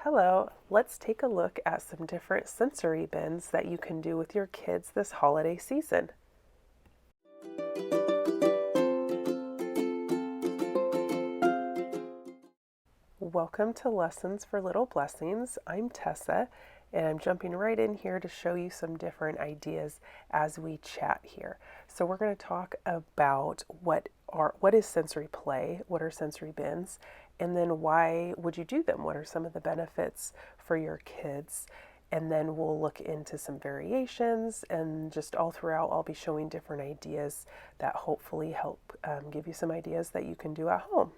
Hello, let's take a look at some different sensory bins that you can do with your kids this holiday season. Welcome to Lessons for Little Blessings. I'm Tessa, and I'm jumping right in here to show you some different ideas as we chat here. So we're going to talk about what is sensory play, what are sensory bins, and then why would you do them? What are some of the benefits for your kids? And then we'll look into some variations, and just all throughout I'll be showing different ideas that hopefully help give you some ideas that you can do at home.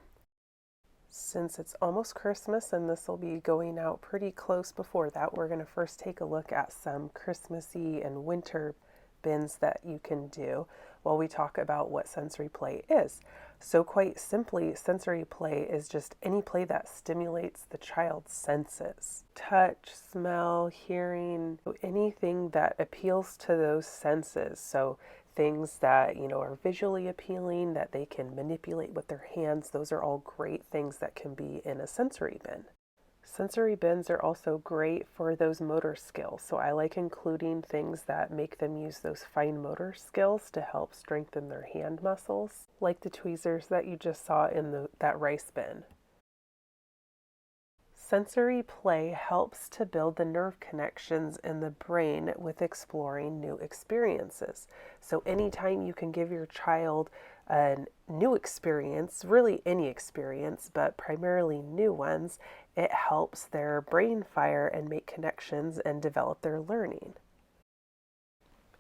Since it's almost Christmas and this will be going out pretty close before that, we're going to first take a look at some Christmassy and winter bins that you can do while we talk about what sensory play is. So quite simply, sensory play is just any play that stimulates the child's senses. Touch, smell, hearing, anything that appeals to those senses. So things that, are visually appealing, that they can manipulate with their hands. Those are all great things that can be in a sensory bin. Sensory bins are also great for those motor skills. So I like including things that make them use those fine motor skills to help strengthen their hand muscles, like the tweezers that you just saw in that rice bin. Sensory play helps to build the nerve connections in the brain with exploring new experiences. So anytime you can give your child a new experience, really any experience, but primarily new ones, it helps their brain fire and make connections and develop their learning.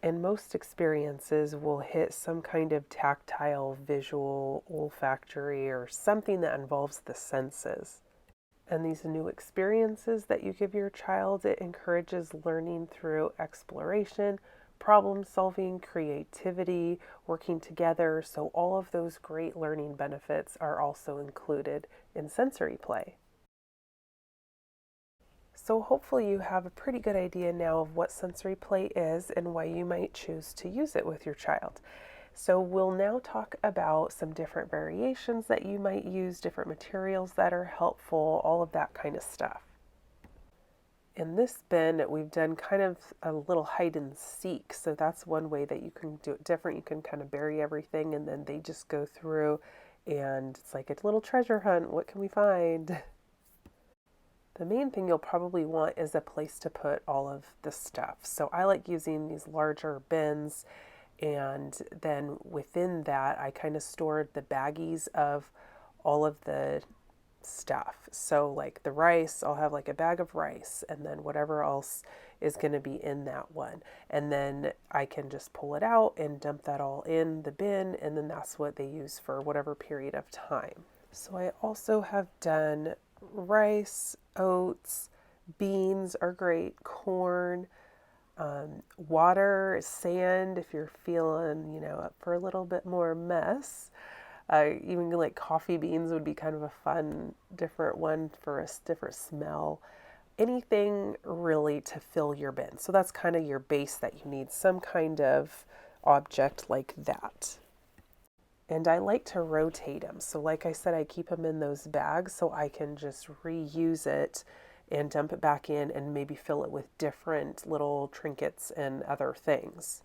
And most experiences will hit some kind of tactile, visual, olfactory, or something that involves the senses. And these new experiences that you give your child, it encourages learning through exploration, problem solving, creativity, working together. So all of those great learning benefits are also included in sensory play. So hopefully you have a pretty good idea now of what sensory play is and why you might choose to use it with your child. So we'll now talk about some different variations that you might use, different materials that are helpful, all of that kind of stuff. In this bin, we've done kind of a little hide and seek. So that's one way that you can do it different. You can kind of bury everything and then they just go through and it's like a little treasure hunt. What can we find? The main thing you'll probably want is a place to put all of the stuff. So I like using these larger bins. And then within that, I kind of stored the baggies of all of the stuff. So like the rice, I'll have like a bag of rice and then whatever else is going to be in that one. And then I can just pull it out and dump that all in the bin. And then that's what they use for whatever period of time. So I also have done rice, oats, beans are great, corn, water, sand, if you're feeling, up for a little bit more mess. Even like coffee beans would be kind of a fun, different one for a different smell. Anything really to fill your bin. So that's kind of your base that you need, some kind of object like that. And I like to rotate them. So like I said, I keep them in those bags so I can just reuse it and dump it back in and maybe fill it with different little trinkets and other things.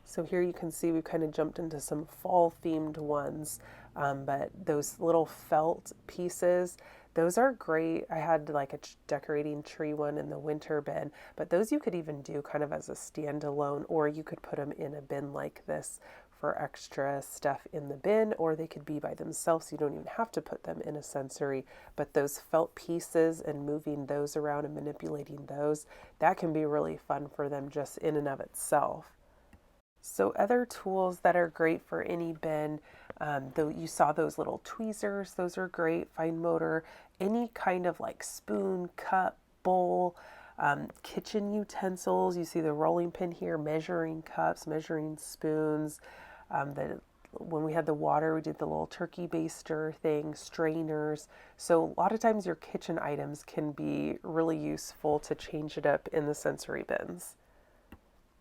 So here you can see we've kind of jumped into some fall themed ones, but those little felt pieces, those are great. I had like a decorating tree one in the winter bin, but those you could even do kind of as a standalone, or you could put them in a bin like this for extra stuff in the bin, or they could be by themselves. You don't even have to put them in a sensory, but those felt pieces and moving those around and manipulating those, that can be really fun for them just in and of itself. So other tools that are great for any bin, though you saw those little tweezers, those are great, fine motor, any kind of like spoon, cup, bowl, kitchen utensils. You see the rolling pin here, measuring cups, measuring spoons. When we had the water, we did the little turkey baster thing, strainers. So a lot of times your kitchen items can be really useful to change it up in the sensory bins.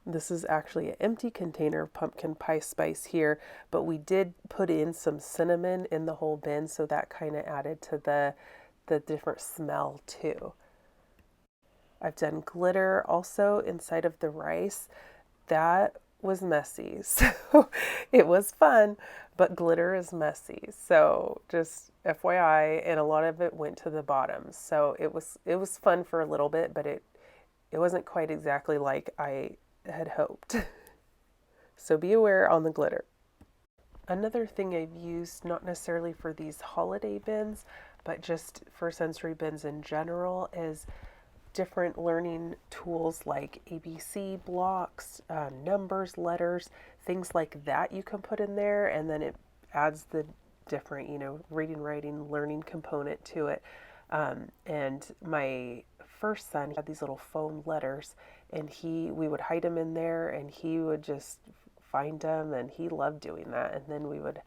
This is actually an empty container of pumpkin pie spice here, but we did put in some cinnamon in the whole bin, so that kind of added to the the different smell too. I've done glitter also inside of the rice. That was messy. So it was fun, but glitter is messy. So just FYI, and a lot of it went to the bottom. So it was fun for a little bit, but it wasn't quite exactly like I had hoped. So be aware on the glitter. Another thing I've used, not necessarily for these holiday bins, but just for sensory bins in general, is different learning tools like ABC blocks, numbers, letters, things like that you can put in there, and then it adds the different, reading, writing, learning component to it. And my first son had these little foam letters, and we would hide them in there, and he would just find them, and he loved doing that. And then we would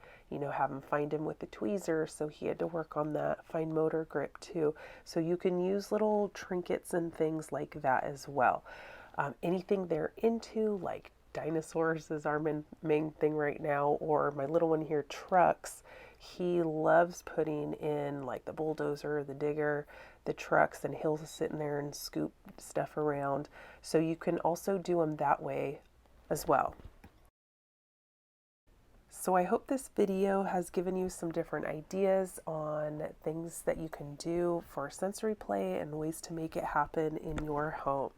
have him find him with the tweezers, so he had to work on that fine motor grip too. So you can use little trinkets and things like that as well. Anything they're into, like dinosaurs is our main thing right now, or my little one here, trucks. He loves putting in like the bulldozer, the digger, the trucks, and he'll sit in there and scoop stuff around. So you can also do them that way as well. So I hope this video has given you some different ideas on things that you can do for sensory play and ways to make it happen in your home.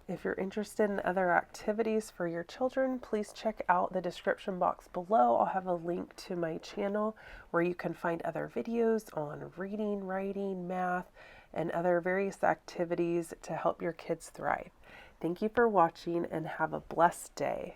If you're interested in other activities for your children, please check out the description box below. I'll have a link to my channel where you can find other videos on reading, writing, math, and other various activities to help your kids thrive. Thank you for watching and have a blessed day.